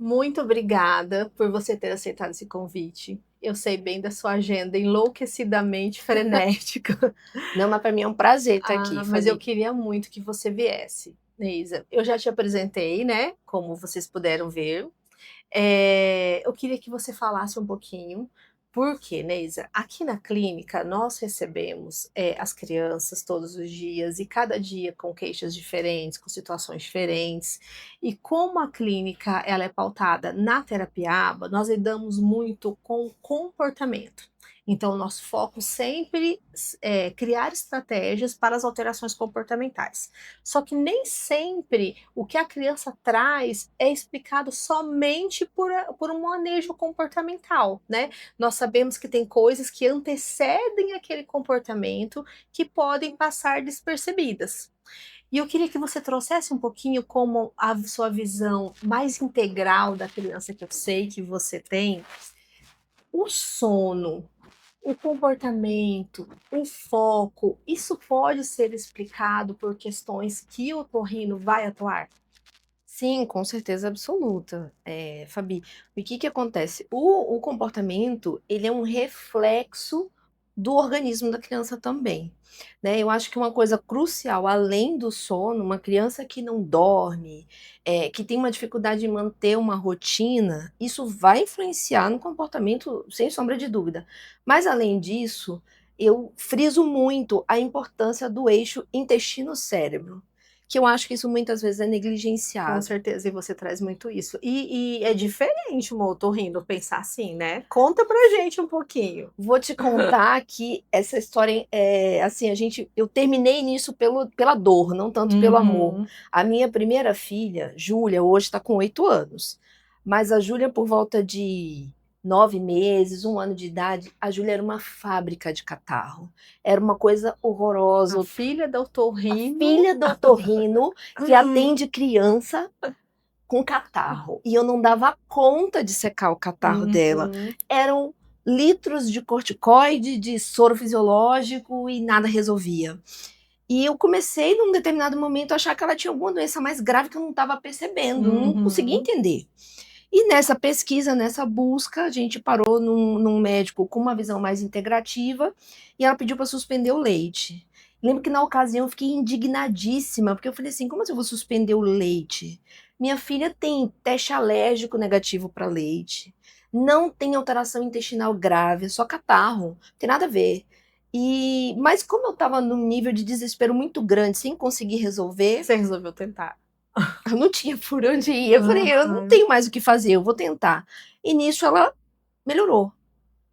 Muito obrigada por você ter aceitado esse convite. Eu sei bem da sua agenda enlouquecidamente frenética. Não, mas para mim é um prazer estar aqui, Mas eu Fabi. queria muito que você viesse, Neisa. Eu já te apresentei, né? Como vocês puderam ver. Eu queria que você falasse um pouquinho, porque, Neisa, aqui na clínica nós recebemos as crianças todos os dias e cada dia com queixas diferentes, com situações diferentes. E como a clínica ela é pautada na terapia ABA, nós lidamos muito com comportamento. Então, o nosso foco sempre é criar estratégias para as alterações comportamentais. Só que nem sempre o que a criança traz é explicado somente por um manejo comportamental, né? Nós sabemos que tem coisas que antecedem aquele comportamento que podem passar despercebidas. E eu queria que você trouxesse um pouquinho como a sua visão mais integral da criança que eu sei que você tem, o sono, o comportamento, o foco, isso pode ser explicado por questões que o otorrino vai atuar? Sim, com certeza absoluta, Fabi. O que que acontece? O comportamento, ele é um reflexo do organismo da criança também, né? Eu acho que uma coisa crucial, além do sono, uma criança que não dorme, que tem uma dificuldade de manter uma rotina, isso vai influenciar no comportamento, sem sombra de dúvida. Mas além disso, eu friso muito a importância do eixo intestino-cérebro, que eu acho que isso muitas vezes é Com negligenciado. certeza, e você traz muito isso. E é diferente o otorrino pensar assim, né? Conta pra gente um pouquinho. Vou te contar que essa história assim, eu terminei nisso pela dor, não tanto pelo amor. Uhum. A minha primeira filha, Júlia, hoje está com 8 anos, mas a Júlia, por volta de 9 meses, 1 ano de idade, a Júlia era uma fábrica de catarro. Era uma coisa A horrorosa. filha do A otorrino. filha do otorrino que atende criança com catarro. E eu não dava conta de secar o catarro dela. Uhum. Eram litros de corticoide, de soro fisiológico e nada resolvia. E eu comecei, num determinado momento, a achar que ela tinha alguma doença mais grave que eu não estava percebendo, não conseguia Uhum. entender. E nessa pesquisa, nessa busca, a gente parou num médico com uma visão mais integrativa e ela pediu para suspender o leite. Lembro que na ocasião eu fiquei indignadíssima, porque eu falei assim: como assim eu vou suspender o leite? Minha filha tem teste alérgico negativo para leite, não tem alteração intestinal grave, é só catarro, não tem nada a ver. Mas como eu estava num nível de desespero muito grande, sem conseguir resolver, Você resolveu tentar. eu não tinha por onde ir. Eu falei, eu não Aham. tenho mais o que fazer, eu vou tentar. E nisso ela melhorou.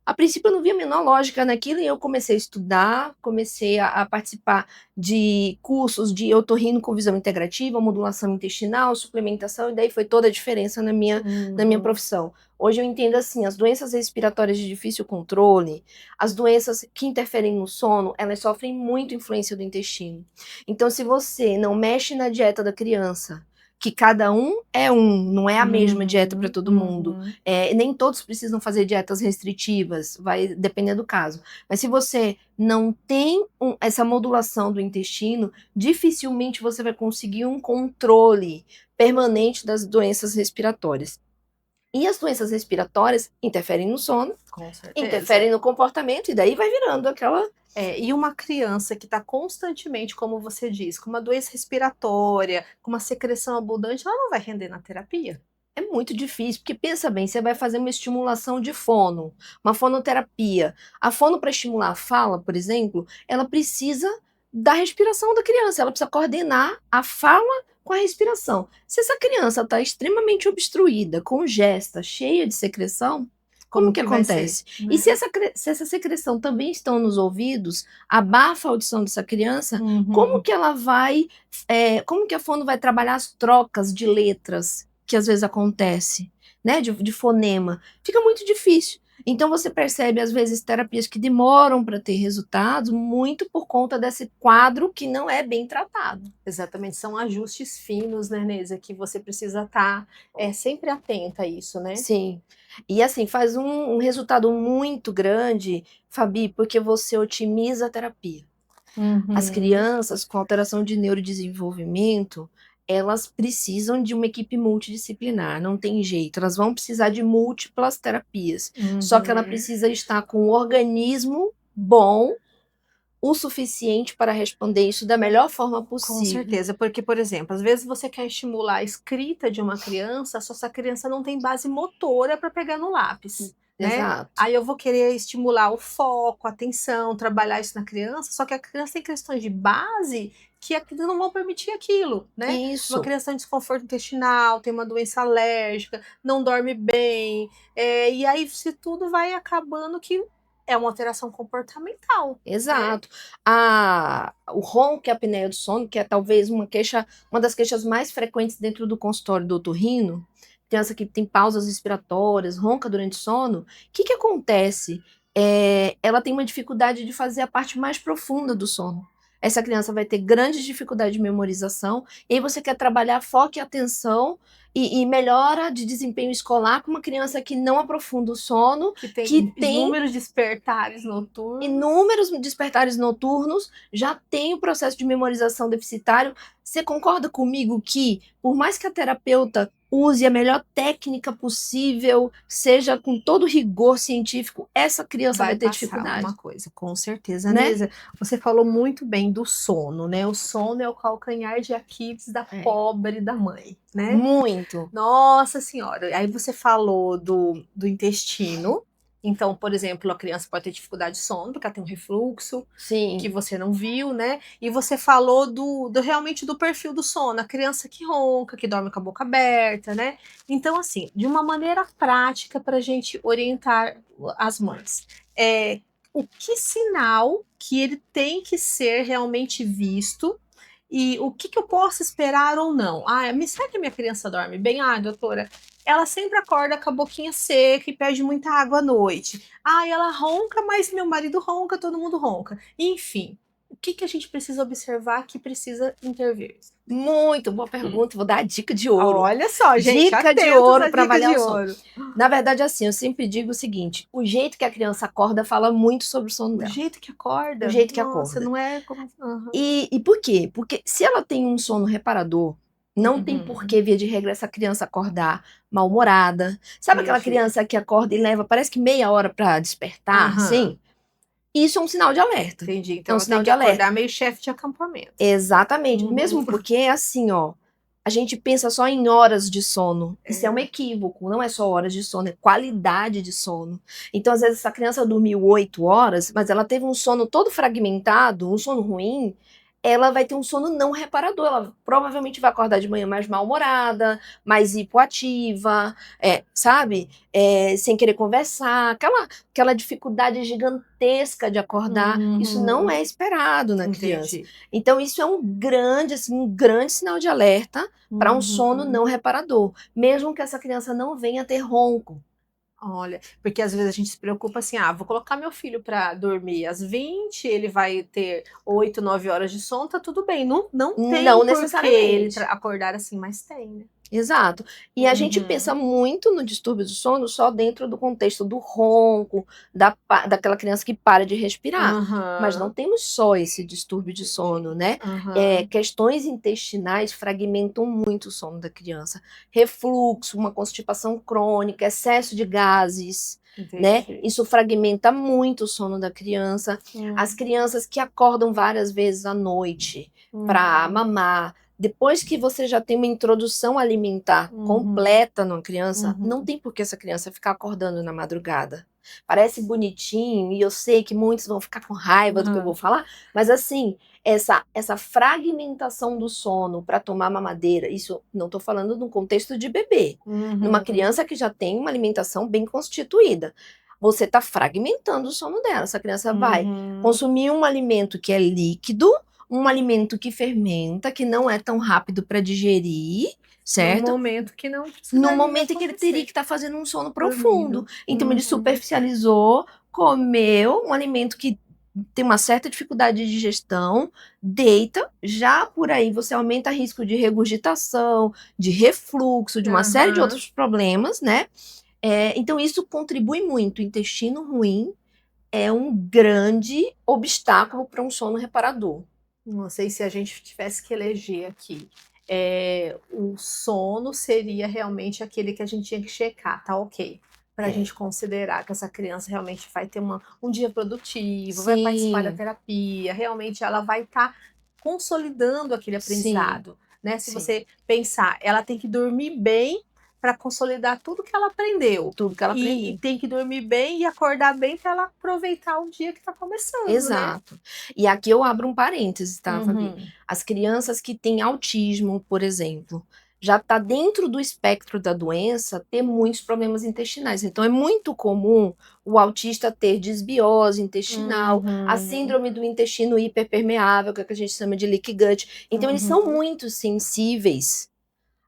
A princípio eu não via a menor lógica naquilo e eu comecei a estudar, comecei a participar de cursos de otorrino com visão integrativa, modulação intestinal, suplementação, e daí foi toda a diferença na minha Uhum. profissão. Hoje eu entendo assim, as doenças respiratórias de difícil controle, as doenças que interferem no sono, elas sofrem muito influência do intestino. Então se você não mexe na dieta da criança, que cada um é um, não é a mesma dieta para Uhum. todo mundo, Uhum. nem todos precisam fazer dietas restritivas, vai depender do caso. Mas se você não tem essa modulação do intestino, dificilmente você vai conseguir um controle permanente das doenças respiratórias. E as doenças respiratórias interferem no sono, Com certeza. interferem no comportamento, e daí vai virando aquela. E uma criança que está constantemente, como você diz, com uma doença respiratória, com uma secreção abundante, ela não vai render na terapia. É muito difícil, porque pensa bem, você vai fazer uma estimulação de fono, uma fonoterapia. A fono para estimular a fala, por exemplo, ela precisa da respiração da criança, ela precisa coordenar a fala com a respiração. Se essa criança está extremamente obstruída, congesta, cheia de secreção, como Como que que vai ser, acontece? E né? se essa secreção também estão nos ouvidos, abafa a audição dessa criança, como Uhum. que ela vai, como que a fono vai trabalhar as trocas de letras que às vezes acontece, né, de fonema, fica muito difícil. Então você percebe, às vezes, terapias que demoram para ter resultados, muito por conta desse quadro que não é bem tratado. Exatamente, são ajustes finos, né, Neisa, que você precisa estar sempre atenta a isso, né? Sim. E assim, faz um resultado muito grande, Fabi, porque você otimiza a terapia. As Uhum. crianças com alteração de neurodesenvolvimento, elas precisam de uma equipe multidisciplinar, não tem jeito, elas vão precisar de múltiplas terapias. Só que ela precisa estar com um organismo bom o suficiente para responder isso da melhor forma Com possível. certeza, porque, por exemplo, às vezes você quer estimular a escrita de uma criança, só essa criança não tem base motora para pegar no lápis, né? Exato. Aí eu vou querer estimular o foco, a atenção, trabalhar isso na criança, só que a criança tem questões de base que não vão permitir aquilo, né? Uma Isso. criança tem desconforto intestinal, tem uma doença alérgica, não dorme bem, e aí se tudo vai acabando que é uma alteração comportamental, né? Exato. O ronco e a apneia do sono, que é talvez uma das queixas mais frequentes dentro do consultório do otorrino, criança que tem pausas respiratórias, ronca durante o sono, o que que acontece? Ela tem uma dificuldade de fazer a parte mais profunda do sono. Essa criança vai ter grande dificuldade de memorização, e aí você quer trabalhar foco e atenção e melhora de desempenho escolar com uma criança que não aprofunda o sono, Que que tem tem inúmeros despertares noturnos. inúmeros despertares noturnos, já tem o processo de memorização deficitário. Você concorda comigo que, por mais que a terapeuta use a melhor técnica possível, seja com todo rigor científico, essa criança vai ter Passar dificuldade, alguma coisa, com certeza. né? Neisa, você falou muito bem do sono, né? O sono é o calcanhar de Aquiles da pobre da mãe, né? Muito. Nossa Senhora. Aí você falou do intestino. Então, por exemplo, a criança pode ter dificuldade de sono, porque ela tem um refluxo, Sim. que você não viu, né? E você falou realmente do perfil do sono, a criança que ronca, que dorme com a boca aberta, né? Então, assim, de uma maneira prática para a gente orientar as mães, o que sinal que ele tem que ser realmente visto e o que eu posso esperar ou não? Será que a minha criança dorme bem? Doutora, ela sempre acorda com a boquinha seca e perde muita água à noite. Ela ronca, mas meu marido ronca, todo mundo ronca. Enfim, o que a gente precisa observar que precisa intervir? Muito boa pergunta, vou dar a dica de ouro. Olha só, gente, Dica de atentos ouro à para dica avaliar de o sono. ouro. Na verdade, assim, eu sempre digo o seguinte: o jeito que a criança acorda fala muito sobre o sono O dela. jeito que acorda? O jeito que Nossa, acorda. não é como... Uhum. E por quê? Porque se ela tem um sono reparador, não tem por que, via de regra, essa criança acordar mal-humorada. Sabe aquela Entendi. criança que acorda e leva, parece que meia hora para despertar, Aham. assim? Isso é um sinal de alerta. Entendi. É Então um ela sinal tem que de alerta. acordar meio chefe de acampamento. Exatamente. Uhum. Mesmo porque é assim, ó. A gente pensa só em horas de sono. Isso é um equívoco. Não é só horas de sono, é qualidade de sono. Então, às vezes, essa criança dormiu 8 horas, mas ela teve um sono todo fragmentado, um sono ruim. Ela vai ter um sono não reparador. Ela provavelmente vai acordar de manhã mais mal-humorada, mais hipoativa, sabe? Sem querer conversar, aquela dificuldade gigantesca de acordar. Isso não é esperado na criança. Entendi. Então, isso é um grande sinal de alerta para um sono não reparador, mesmo que essa criança não venha ter ronco. Olha, porque às vezes a gente se preocupa assim, vou colocar meu filho para dormir às 20, ele vai ter 8, 9 horas de sono, tá tudo bem. Não tem Não por que ele necessariamente. acordar assim, mas tem, né? Exato. E a gente pensa muito no distúrbio do sono só dentro do contexto do ronco, daquela criança que para de respirar. Mas não temos só esse distúrbio de sono, né? Questões intestinais fragmentam muito o sono da criança. Refluxo, uma constipação crônica, excesso de gases, né? Isso fragmenta muito o sono da criança. As crianças que acordam várias vezes à noite para mamar, depois que você já tem uma introdução alimentar completa numa criança, não tem por que essa criança ficar acordando na madrugada. Parece bonitinho, e eu sei que muitos vão ficar com raiva do que eu vou falar, mas assim, essa fragmentação do sono para tomar mamadeira, isso não estou falando num contexto de bebê, numa criança que já tem uma alimentação bem constituída. Você está fragmentando o sono dela. Essa criança vai consumir um alimento que é líquido, um alimento que fermenta, que não é tão rápido para digerir, certo? No momento que não precisa. No momento em que ele teria que estar fazendo um sono profundo. Então ele superficializou, comeu um alimento que tem uma certa dificuldade de digestão, deita, já por aí você aumenta o risco de regurgitação, de refluxo, de uma série de outros problemas, né? Então isso contribui muito. O intestino ruim é um grande obstáculo para um sono reparador. Não sei se a gente tivesse que eleger aqui o sono seria realmente aquele que a gente tinha que checar, tá ok. Para a É. gente considerar que essa criança realmente vai ter um dia produtivo, vai participar da Sim, terapia, realmente ela vai estar consolidando aquele sim, aprendizado, né? Se sim. você pensar, ela tem que dormir bem para consolidar tudo que ela aprendeu. Tudo que ela E aprendeu. tem que dormir bem e acordar bem para ela aproveitar o dia que está começando, né? Exato. E aqui eu abro um parênteses, tá, Fabi? Uhum. As crianças que têm autismo, por exemplo, já está dentro do espectro da doença ter muitos problemas intestinais. Então é muito comum o autista ter desbiose intestinal, a Uhum. síndrome do intestino hiperpermeável, que é o que a gente chama de leaky gut. Então eles são Uhum. muito sensíveis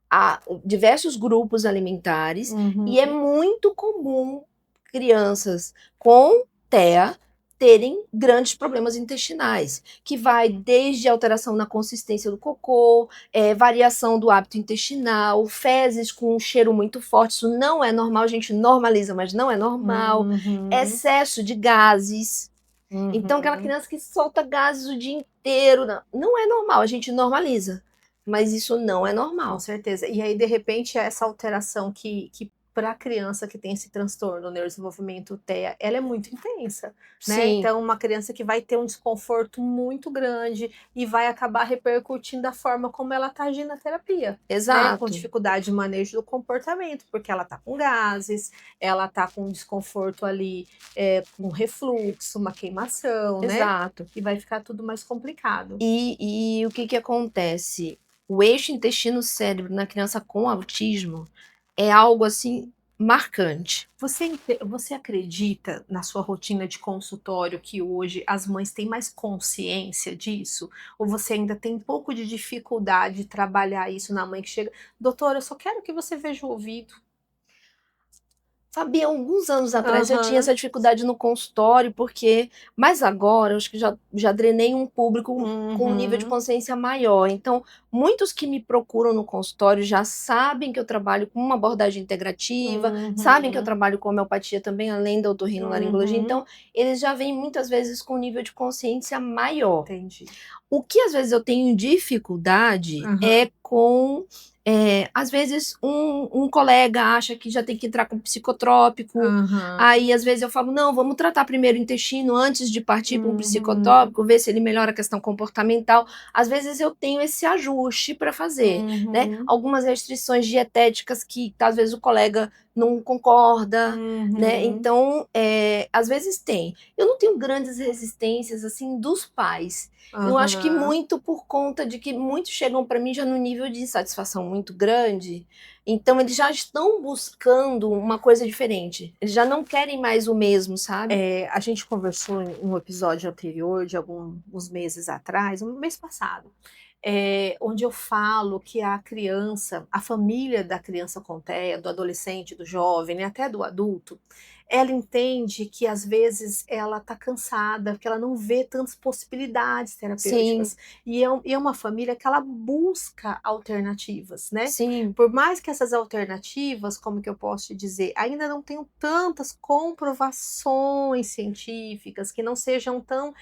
a diversos grupos alimentares e é Uhum. muito comum crianças com TEA terem grandes problemas intestinais, que vai desde alteração na consistência do cocô, variação do hábito intestinal, fezes com um cheiro muito forte, isso não é normal, a gente normaliza, mas não é normal, Uhum. excesso de gases. Então, aquela Uhum. criança que solta gases o dia inteiro, não é normal, a gente normaliza, mas isso não é Com normal. certeza. E aí, de repente, essa alteração que para a criança que tem esse transtorno, neurodesenvolvimento TEA, ela é muito intensa, né? Sim, Então, uma criança que vai ter um desconforto muito grande e vai acabar repercutindo da forma como ela está agindo na terapia, né? Com exato, dificuldade de manejo do comportamento, porque ela está com gases, ela está com desconforto ali, com refluxo, uma queimação, né? exato. E vai ficar tudo mais complicado. E o que que acontece? O eixo intestino-cérebro na criança com autismo é algo assim marcante. Você acredita na sua rotina de consultório que hoje as mães têm mais consciência disso? Ou você ainda tem um pouco de dificuldade de trabalhar isso na mãe que chega, doutora, eu só quero que você veja o ouvido. Sabia, alguns anos atrás eu tinha Aham. essa dificuldade no consultório, porque. Mas agora eu acho que já drenei um público com um nível de Uhum. consciência maior. Então, muitos que me procuram no consultório já sabem que eu trabalho com uma abordagem integrativa, sabem que eu Uhum. trabalho com homeopatia também, além da otorrinolaringologia. Uhum. Então, eles já vêm muitas vezes com um nível de consciência maior. Entendi. O que às vezes eu tenho dificuldade Aham. é com. Às vezes um colega acha que já tem que entrar com psicotrópico, Aham. aí às vezes eu falo, não, vamos tratar primeiro o intestino antes de partir para um Uhum. psicotrópico, ver se ele melhora a questão comportamental. Às vezes eu tenho esse ajuste para fazer, né? Uhum. Algumas restrições dietéticas que às vezes o colega não concorda, né? Uhum. Então, às vezes tem. Eu não tenho grandes resistências assim dos pais. Eu acho que Aham. muito por conta de que muitos chegam para mim já no nível de insatisfação muito grande, então eles já estão buscando uma coisa diferente. Eles já não querem mais o mesmo, sabe? A gente conversou em um episódio anterior, de alguns meses atrás, um mês passado, onde eu falo que a criança, a família da criança com TEA, do adolescente, do jovem, né, até do adulto, ela entende que às vezes ela está cansada, porque ela não vê tantas possibilidades Sim, terapêuticas. E é uma família que ela busca alternativas, né? sim, Por mais que essas alternativas, como que eu posso te dizer, ainda não tenham tantas comprovações científicas, que não sejam tão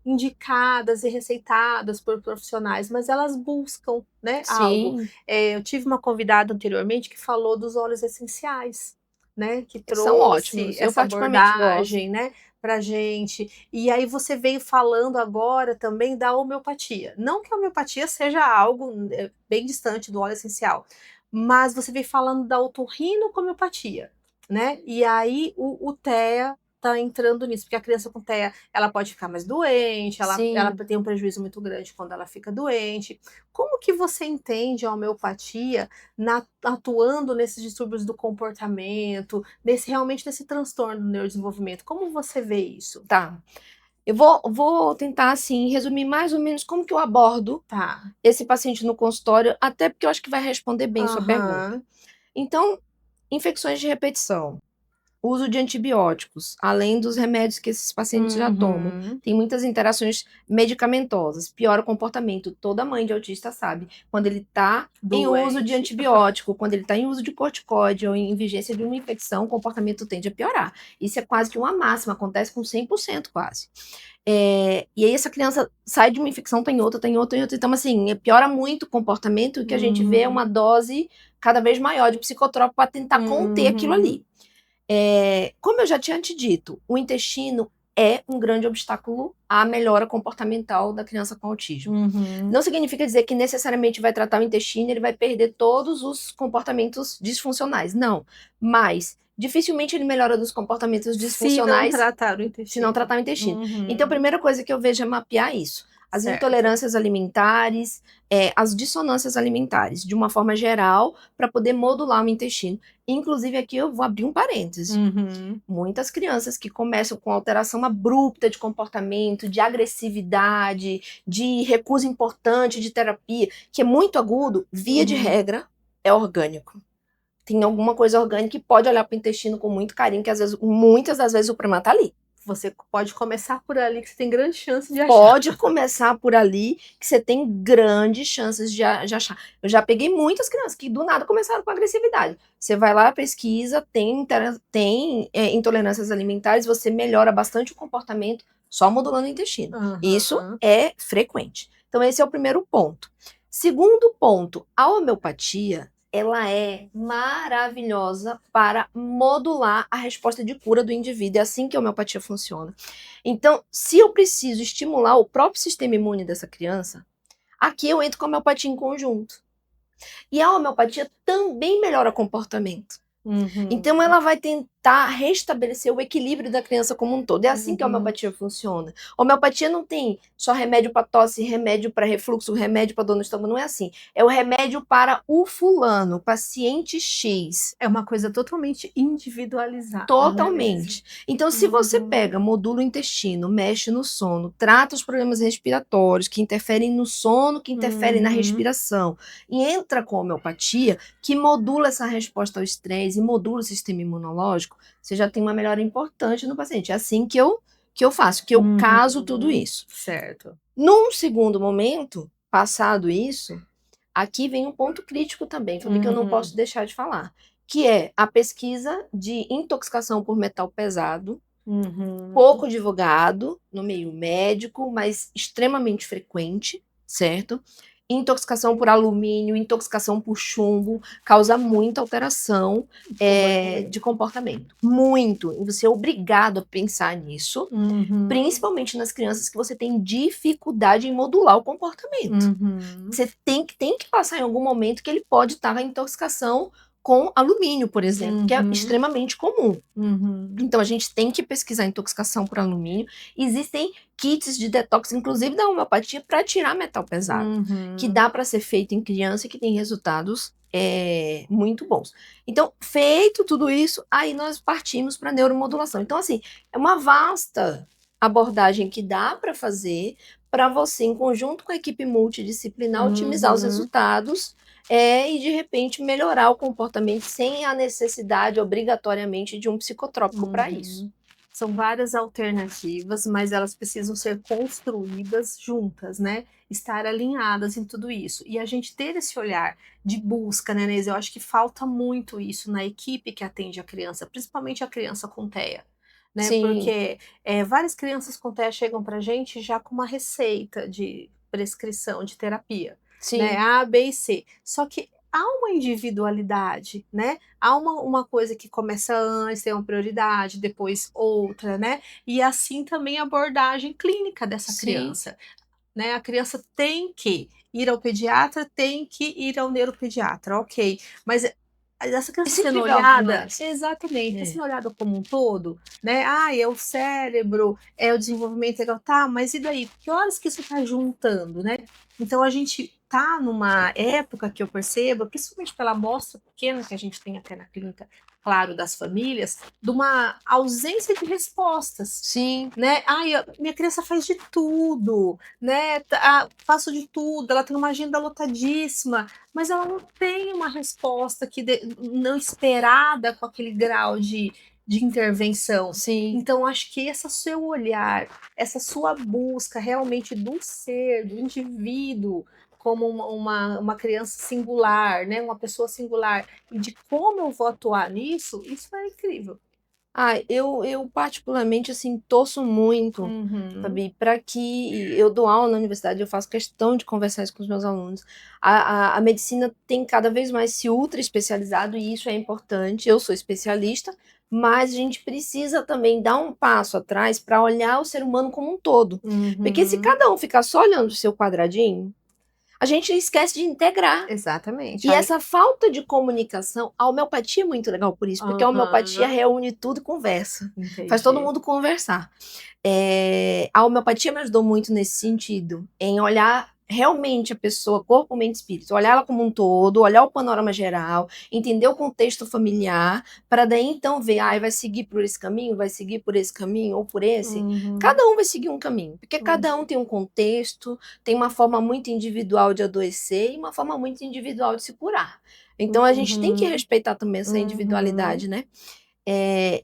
indicadas e receitadas por profissionais, mas elas buscam, né, algo. sim. Eu tive uma convidada anteriormente que falou dos óleos essenciais, né, que São trouxe ótimos. Eu essa particularmente gosto. abordagem, né, pra gente. E aí você veio falando agora também da homeopatia. Não que a homeopatia seja algo bem distante do óleo essencial, mas você veio falando da otorrino com homeopatia, né? E aí o TEA tá entrando nisso, porque a criança com TEA, ela pode ficar mais doente, ela Sim. tem um prejuízo muito grande quando ela fica doente. Como que você entende a homeopatia atuando nesses distúrbios do comportamento, realmente nesse transtorno do neurodesenvolvimento? Como você vê isso? Tá. Eu vou tentar, assim, resumir mais ou menos como que eu abordo Tá. esse paciente no consultório, até porque eu acho que vai responder bem sua pergunta. Aham. Então, infecções de repetição. uso de antibióticos, além dos remédios que esses pacientes já tomam, tem muitas interações medicamentosas, piora o comportamento. Toda mãe de autista sabe, quando ele está em uso de Doente. antibiótico, quando ele está em uso de corticoide ou em vigência de uma infecção, o comportamento tende a piorar. Isso é quase que uma máxima, acontece com 100% quase. E aí essa criança sai de uma infecção, tem outra, tem outra, tem outra. Então, assim, piora muito o comportamento, e o que a gente vê é uma dose cada vez maior de psicotrópico para tentar conter aquilo ali. Como eu já tinha te dito, o intestino é um grande obstáculo à melhora comportamental da criança com autismo. Não significa dizer que necessariamente vai tratar o intestino, ele vai perder todos os comportamentos disfuncionais. Não. Mas dificilmente ele melhora dos comportamentos disfuncionais se não tratar o intestino. se não tratar o intestino. Então, a primeira coisa que eu vejo é mapear isso. As Certo. intolerâncias alimentares, as dissonâncias alimentares, de uma forma geral, para poder modular o intestino. Inclusive, aqui eu vou abrir um parêntese. Muitas crianças que começam com alteração abrupta de comportamento, de agressividade, de recusa importante de terapia, que é muito agudo, via de regra, é orgânico. Tem alguma coisa orgânica que pode olhar para o intestino com muito carinho, que às vezes, muitas das vezes o problema está ali. Você pode começar por ali, que você tem grande chance de achar. Pode começar por ali, que você tem grandes chances de achar. Eu já peguei muitas crianças que do nada começaram com agressividade. Você vai lá, pesquisa, tem intolerâncias alimentares, você melhora bastante o comportamento só modulando o intestino. Isso é frequente. Então, esse é o primeiro ponto. Segundo ponto, a homeopatia, ela é maravilhosa para modular a resposta de cura do indivíduo. É assim que a homeopatia funciona. Então, se eu preciso estimular o próprio sistema imune dessa criança, aqui eu entro com a homeopatia em conjunto. E a homeopatia também melhora o comportamento. Então, ela vai tentar restabelecer o equilíbrio da criança como um todo. É assim que a homeopatia funciona. A homeopatia não tem só remédio para tosse, remédio para refluxo, remédio para dor no estômago. Não é assim. É o remédio para o fulano, paciente X. É uma coisa totalmente individualizada. Totalmente. Então, se você pega, modula o intestino, mexe no sono, trata os problemas respiratórios, que interferem no sono, que interferem na respiração, e entra com a homeopatia, que modula essa resposta ao estresse e modula o sistema imunológico, você já tem uma melhora importante no paciente. É assim que eu faço, que eu caso tudo isso. Certo. Num segundo momento, passado isso, aqui vem um ponto crítico também, que eu não posso deixar de falar, que é a pesquisa de intoxicação por metal pesado, pouco divulgado no meio médico, mas extremamente frequente, certo? Intoxicação por alumínio, intoxicação por chumbo, causa muita alteração de comportamento. Muito. E você é obrigado a pensar nisso, principalmente nas crianças que você tem dificuldade em modular o comportamento. Você tem que passar em algum momento que ele pode estar na intoxicação com alumínio, por exemplo, que é extremamente comum. Então, a gente tem que pesquisar intoxicação por alumínio. Existem kits de detox, inclusive da homeopatia, para tirar metal pesado, que dá para ser feito em criança e que tem resultados muito bons. Então, feito tudo isso, aí nós partimos para neuromodulação. Então, assim, é uma vasta abordagem que dá para fazer para você, em conjunto com a equipe multidisciplinar, otimizar os resultados e, de repente, melhorar o comportamento sem a necessidade, obrigatoriamente, de um psicotrópico para isso. São várias alternativas, mas elas precisam ser construídas juntas, né? Estar alinhadas em tudo isso. E a gente ter esse olhar de busca, né, Neise? Eu acho que falta muito isso na equipe que atende a criança, principalmente a criança com TEA. Né? Sim. Porque várias crianças com TEA chegam pra gente já com uma receita de prescrição de terapia. Sim. Né? A, B e C. Só que há uma individualidade, né? Há uma coisa que começa antes, tem uma prioridade, depois outra, né? E assim também a abordagem clínica dessa criança. Né? A criança tem que ir ao pediatra, tem que ir ao neuropediatra, ok. Mas essa criança sendo olhada, exatamente, sendo olhada como um todo, né? É o cérebro, é o desenvolvimento legal, tá, mas e daí? Que horas que isso tá juntando, né? Então a gente tá numa época que eu percebo, principalmente pela amostra pequena que a gente tem até na clínica, claro, das famílias, de uma ausência de respostas. Sim. Né? Minha criança faz de tudo, né? Faço de tudo, ela tem uma agenda lotadíssima, mas ela não tem uma resposta não esperada com aquele grau de de intervenção. Sim. Então, acho que esse seu olhar, essa sua busca realmente do ser, do indivíduo, como uma criança singular, né? Uma pessoa singular, e de como eu vou atuar nisso, isso é incrível. Ah, eu particularmente, assim, torço muito, Uhum. Fabi, para que eu dou aula na universidade, eu faço questão de conversar isso com os meus alunos. A medicina tem cada vez mais se ultra especializado e isso é importante. Eu sou especialista, mas a gente precisa também dar um passo atrás para olhar o ser humano como um todo. Porque se Uhum. cada um ficar só olhando o seu quadradinho, a gente esquece de integrar. Exatamente. E Aí, essa falta de comunicação, a homeopatia é muito legal por isso, porque a homeopatia aham, reúne tudo e conversa. Faz todo entendi. mundo conversar. A homeopatia me ajudou muito nesse sentido, em olhar realmente a pessoa, corpo, mente e espírito, olhar ela como um todo, olhar o panorama geral, entender o contexto familiar, para daí então ver, vai seguir por esse caminho, vai seguir por esse caminho ou por esse. Uhum, Cada um vai seguir um caminho, porque cada um uhum, tem um contexto, tem uma forma muito individual de adoecer e uma forma muito individual de se curar. Então a gente tem que uhum, respeitar também essa uhum, individualidade, né?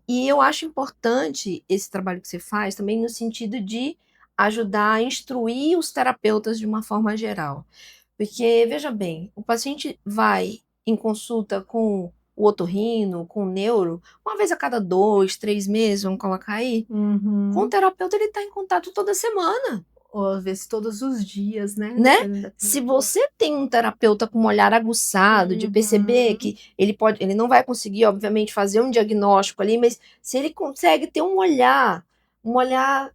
E eu acho importante esse trabalho que você faz também no sentido de ajudar a instruir os terapeutas de uma forma geral. Porque, veja bem, o paciente vai em consulta com o otorrino, com o neuro, uma vez a cada 2, 3 meses, vamos colocar aí. Com o uhum. terapeuta, ele está em contato toda semana, Ou às vezes todos os dias, né? né? Dependendo da Se terapia. você tem um terapeuta com um olhar aguçado, de perceber Uhum, que ele não vai conseguir, obviamente, fazer um diagnóstico ali, mas se ele consegue ter um olhar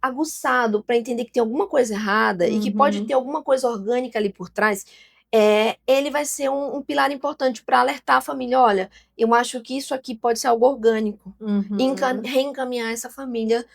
aguçado para entender que tem alguma coisa errada e que pode uhum, ter alguma coisa orgânica ali por trás, ele vai ser um pilar importante para alertar a família, olha, eu acho que isso aqui pode ser algo orgânico. E uhum. reencaminhar essa família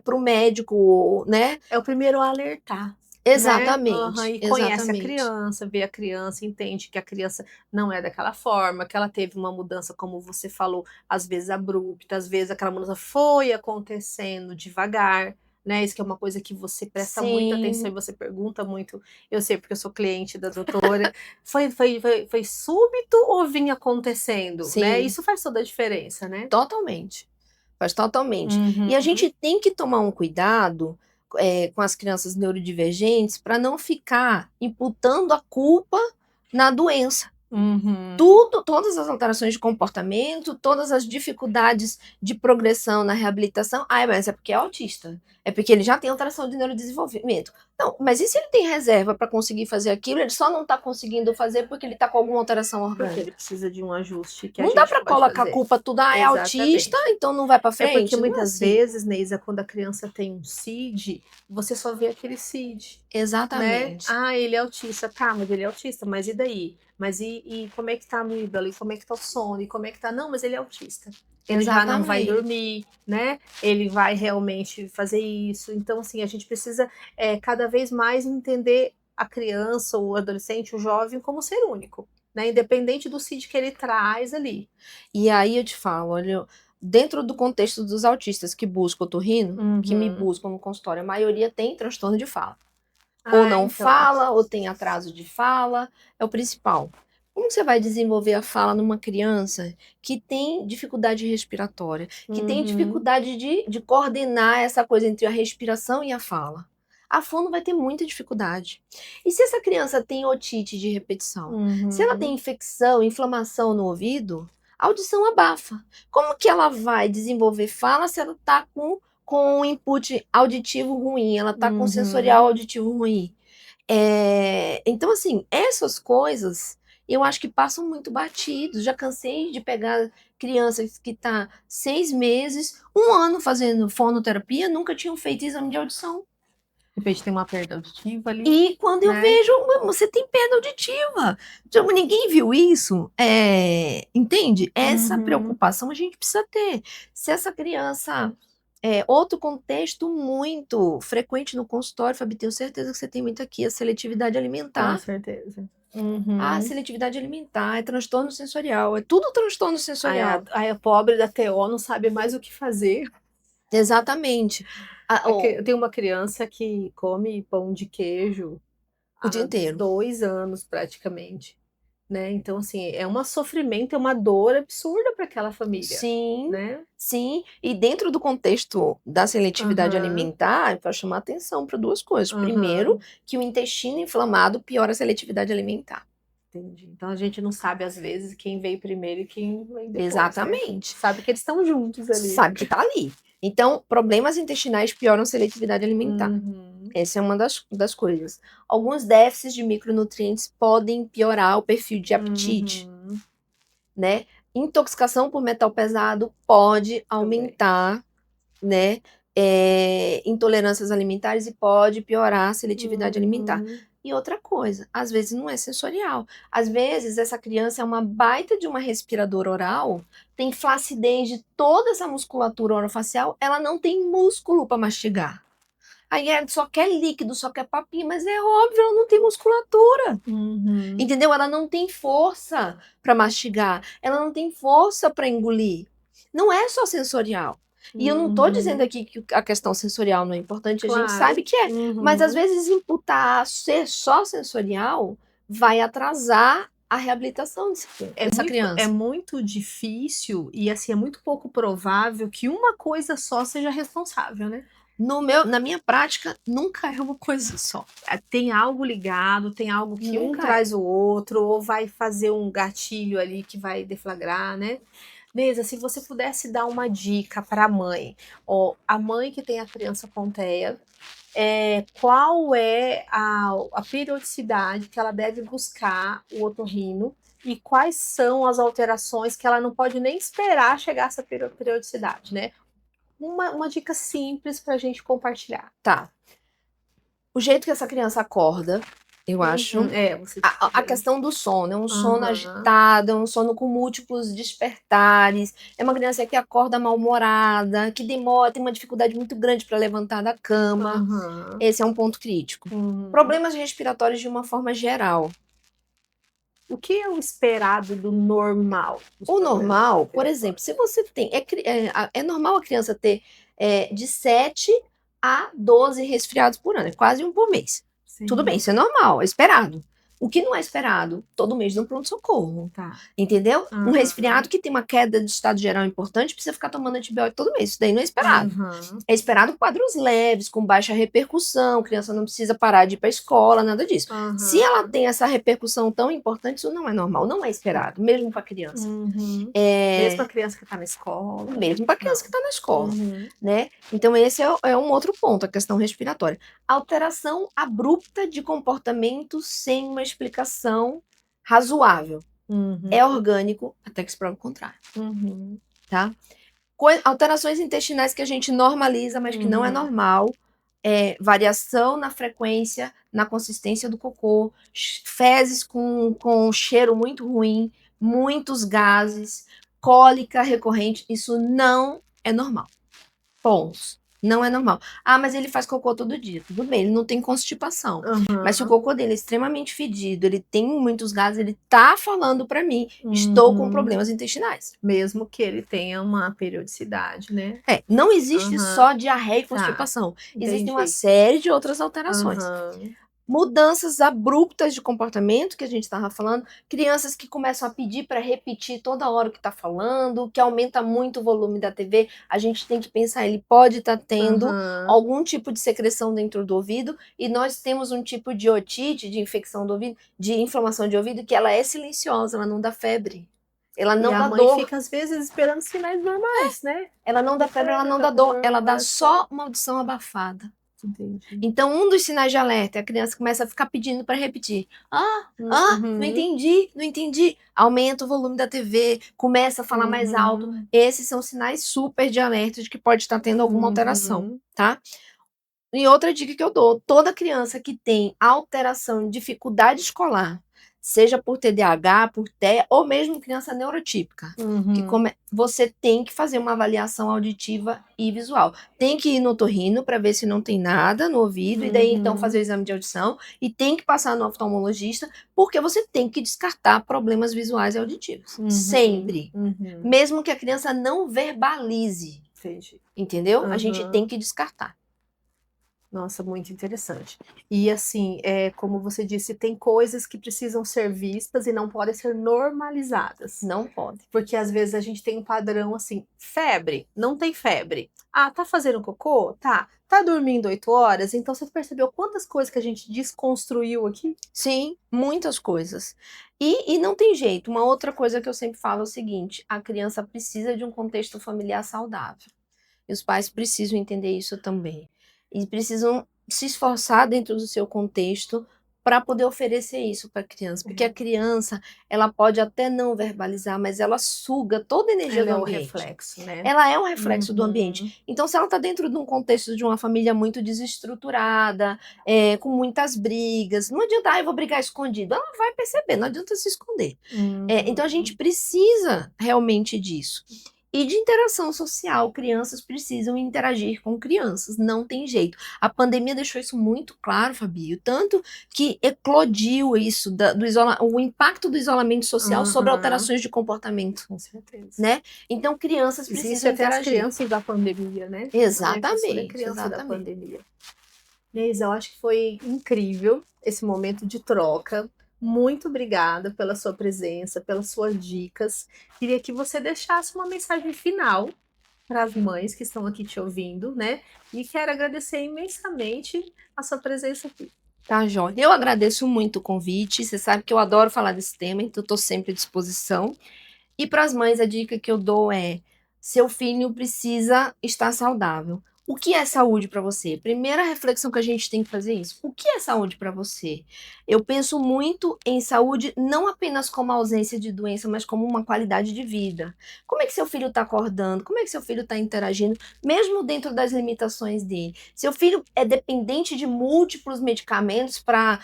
para o médico, né? É o primeiro a alertar, né? Aham, Exatamente, e conhece a exatamente. criança, vê a criança, entende que a criança não é daquela forma, que ela teve uma mudança, como você falou, às vezes abrupta, às vezes aquela mudança foi acontecendo devagar, né? Isso que é uma coisa que você presta muita atenção e Sim, você pergunta muito. Eu sei porque eu sou cliente da doutora. Foi súbito ou vinha acontecendo, né? sim, Isso faz toda a diferença, né? totalmente. Faz totalmente. E a Uhum, gente tem que tomar um cuidado com as crianças neurodivergentes para não ficar imputando a culpa na doença. uhum. Tudo, todas as alterações de comportamento, todas as dificuldades de progressão na reabilitação. Mas é porque é autista. É porque ele já tem alteração de neurodesenvolvimento. Não, mas e se ele tem reserva para conseguir fazer aquilo, ele só não está conseguindo fazer porque ele está com alguma alteração Porque orgânica? ele precisa de um ajuste que a Não dá gente para pode colocar a fazer. culpa tudo, é autista, Exatamente. então não vai para É porque frente? Não é muitas assim. vezes, Neisa, quando a criança tem um CID, você só vê aquele CID, né? Exatamente. Ah, ele é autista, tá, mas ele é autista, mas e daí? Mas e como é que tá a amígdala? E como é que tá o sono? E como é que tá? Não, mas ele é autista. Ele já não vai Exatamente. dormir, né? Ele vai realmente fazer isso. Então, assim, a gente precisa cada vez mais entender a criança, o adolescente, o jovem como ser único, né? Independente do CID que ele traz ali. E aí eu te falo, olha, dentro do contexto dos autistas que buscam otorrino, que me Uhum. buscam no consultório, a maioria tem transtorno de fala. Ou Ah, não então. fala, ou tem atraso de fala, é o principal. Como você vai desenvolver a fala numa criança que tem dificuldade respiratória, que tem Uhum. dificuldade de coordenar essa coisa entre a respiração e a fala? A fono vai ter muita dificuldade. E se essa criança tem otite de repetição? Se ela tem Uhum. infecção, inflamação no ouvido, a audição abafa. Como que ela vai desenvolver fala se ela está com um input auditivo ruim, ela está com sensorial Uhum. auditivo ruim? Então, assim, essas coisas eu acho que passam muito batidos. Já cansei de pegar crianças que tá 6 meses, 1 ano fazendo fonoterapia, nunca tinham feito exame de audição. De repente tem uma perda auditiva ali, E quando eu né? vejo, você tem perda auditiva. Tipo, ninguém viu isso. Entende? Essa Uhum. preocupação a gente precisa ter. Se essa criança. Outro contexto muito frequente no consultório, Fabi, tenho certeza que você tem muito aqui, a seletividade Com alimentar. certeza. A Uhum. seletividade alimentar, é transtorno sensorial, é tudo transtorno sensorial. Aí a pobre da TO não sabe mais o que fazer. Exatamente. Eu tenho uma criança que come pão de queijo O dia há inteiro. 2 anos praticamente. né? Então, assim, é um sofrimento, é uma dor absurda para aquela família, Sim, né? sim. E dentro do contexto da seletividade Aham, alimentar, eu quero chamar atenção para duas coisas. Primeiro, aham, que o intestino inflamado piora a seletividade alimentar. entendi. Então a gente não sabe, às vezes, quem veio primeiro e quem veio depois, né? Exatamente. Sabe que eles estão juntos ali. Sabe que tá ali. Então, problemas intestinais pioram a seletividade alimentar. Uhum, Essa é uma das coisas. Alguns déficits de micronutrientes podem piorar o perfil de apetite, uhum, né? Intoxicação por metal pesado pode também. aumentar, né? Intolerâncias alimentares e pode piorar a seletividade alimentar. Uhum, E outra coisa, às vezes não é sensorial. Às vezes essa criança é uma baita de uma respiradora oral, tem flacidez de toda essa musculatura orofacial, ela não tem músculo para mastigar. Aí ela só quer líquido, só quer papinho, mas é óbvio, ela não tem musculatura. uhum, Entendeu? Ela não tem força para mastigar, ela não tem força para engolir. Não é só sensorial. E eu não estou dizendo uhum. aqui que a questão sensorial não é importante, a gente sabe Claro. que é, mas às Uhum. vezes imputar ser só sensorial vai atrasar a reabilitação dessa É criança. muito difícil e assim é muito pouco provável que uma coisa só seja responsável, né? Na minha prática, nunca é uma coisa só. Tem algo ligado, tem algo que um Nunca é. traz o outro, ou vai fazer um gatilho ali que vai deflagrar, né? Neisa, se você pudesse dar uma dica para a mãe, ó, a mãe que tem a criança com TEA, qual é a periodicidade que ela deve buscar o otorrino e quais são as alterações que ela não pode nem esperar chegar a essa periodicidade, né? Uma dica simples para a gente compartilhar. Tá. O jeito que essa criança acorda, eu Uhum, acho. você A também. questão do sono, é um sono Aham, agitado, é um sono com múltiplos despertares, é uma criança que acorda mal-humorada, que demora, tem uma dificuldade muito grande para levantar da cama. aham, Esse é um ponto crítico. uhum. Problemas respiratórios de uma forma geral. O que é o esperado do normal dos O problemas normal, por exemplo, respiratórios? se você tem. É normal a criança ter de 7 a 12 resfriados por ano, é quase um por mês. Tudo bem, Sim, isso é normal, é esperado. O que não é esperado? Todo mês no pronto-socorro. tá. Entendeu? Um resfriado Aham, que tem uma queda de estado geral importante precisa ficar tomando antibiótico todo mês. Isso daí não é esperado. aham, É esperado quadros leves, com baixa repercussão, criança não precisa parar de ir para a escola, nada disso. Se ela aham, tem essa repercussão tão importante, isso não é normal, não é esperado, mesmo para criança. uhum. Mesmo a É, criança que está na escola, mesmo para criança que não. está na escola, Uhum, né? Então esse é um outro ponto, a questão respiratória. Alteração abrupta de comportamento sem uma explicação razoável. uhum, É orgânico até que se prove o contrário, uhum, tá? Alterações intestinais que a gente normaliza, mas que não é uhum, normal. Variação na frequência, na consistência do cocô, fezes com cheiro muito ruim, muitos gases, cólica recorrente, isso não é normal. Pontos. Não é normal. Ah, mas ele faz cocô todo dia. Tudo bem, ele não tem constipação. Mas se o aham, cocô dele é extremamente fedido, ele tem muitos gases, ele tá falando para mim, estou com uhum. problemas intestinais. Mesmo que ele tenha uma periodicidade, né? Não existe Aham, só diarreia e tá, constipação. Existem uma entendi. série de outras alterações. Aham, Mudanças abruptas de comportamento, que a gente estava falando, crianças que começam a pedir para repetir toda hora o que está falando, que aumenta muito o volume da TV, a gente tem que pensar, ele pode estar tendo aham. algum tipo de secreção dentro do ouvido, e nós temos um tipo de otite, de infecção do ouvido, de inflamação de ouvido, que ela é silenciosa, ela não dá febre. Ela E não a dá mãe dor, fica, às vezes, esperando sinais normais, né? ela não dá De febre, ela febre, não tá dá com dor, dor no ela dá coração. só uma audição abafada. Entendi. Então, um dos sinais de alerta, a criança começa a ficar pedindo para repetir. Não Uhum, entendi, não entendi. Aumenta o volume da TV, começa a falar mais alto. uhum, Esses são sinais super de alerta de que pode estar tendo alguma alteração, uhum, tá? E outra dica que eu dou: toda criança que tem alteração, dificuldade escolar, seja por TDAH, por TEA, ou mesmo criança neurotípica, uhum, você tem que fazer uma avaliação auditiva e visual. Tem que ir no otorrino para ver se não tem nada no ouvido, e daí então uhum, fazer o exame de audição, e tem que passar no oftalmologista, porque você tem que descartar problemas visuais e auditivos. uhum, Sempre. uhum. Mesmo que a criança não verbalize, Entendi. entendeu? A gente tem Uhum. que descartar. Nossa, muito interessante. E assim, como você disse, tem coisas que precisam ser vistas e não podem ser normalizadas. Não pode. Porque às vezes a gente tem um padrão assim, febre, não tem febre. Ah, tá fazendo cocô? Tá. Tá dormindo 8 horas? Então você percebeu quantas coisas que a gente desconstruiu aqui? Sim, muitas coisas. E não tem jeito. Uma outra coisa que eu sempre falo é o seguinte: a criança precisa de um contexto familiar saudável. E os pais precisam entender isso também. E precisam se esforçar dentro do seu contexto para poder oferecer isso para a criança. Porque a criança, ela pode até não verbalizar, mas ela suga toda a energia Ela do é o ambiente. reflexo, né? Ela é um reflexo do Uhum. ambiente. Então, se ela está dentro de um contexto de uma família muito desestruturada, com muitas brigas, não adianta, eu vou brigar escondido. Ela vai perceber, não adianta se esconder. Então, a gente precisa realmente disso. E de interação social, crianças precisam interagir com crianças, não tem jeito. A pandemia deixou isso muito claro, Fabio, tanto que eclodiu isso, o impacto do isolamento social sobre alterações de comportamento, Com certeza. né? Então, crianças Existe precisam até as interagir. crianças da pandemia, né? Exatamente, Criança da exatamente. pandemia. Neisa, eu acho que foi incrível esse momento de troca. Muito obrigada pela sua presença, pelas suas dicas. Queria que você deixasse uma mensagem final para as mães que estão aqui te ouvindo, né? E quero agradecer imensamente a sua presença aqui. Tá, joia. Eu agradeço muito o convite. Você sabe que eu adoro falar desse tema, então estou sempre à disposição. E para as mães, a dica que eu dou é: seu filho precisa estar saudável. O que é saúde para você? Primeira reflexão que a gente tem que fazer é isso. O que é saúde para você? Eu penso muito em saúde não apenas como ausência de doença, mas como uma qualidade de vida. Como é que seu filho está acordando? Como é que seu filho está interagindo, mesmo dentro das limitações dele? Seu filho é dependente de múltiplos medicamentos para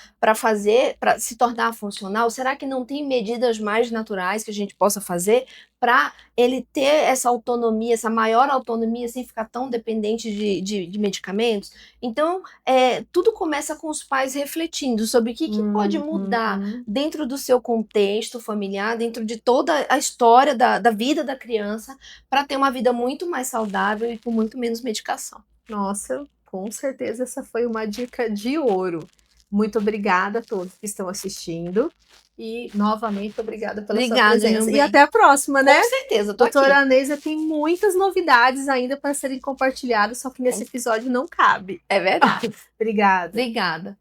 se tornar funcional? Será que não tem medidas mais naturais que a gente possa fazer para ele ter essa autonomia, essa maior autonomia, sem ficar tão dependente de medicamentos? Então, tudo começa com os pais refletindo sobre o que pode mudar dentro do seu contexto familiar, dentro de toda a história da vida da criança, para ter uma vida muito mais saudável e com muito menos medicação. Nossa, com certeza essa foi uma dica de ouro. Muito obrigada a todos que estão assistindo. E, novamente, obrigada pela sua Obrigada, presença. meu E bem. até a próxima, né? Com certeza, tô aqui. Doutora Neisa tem muitas novidades ainda para serem compartilhadas, só que nesse episódio não cabe. É verdade. Obrigada. Obrigada.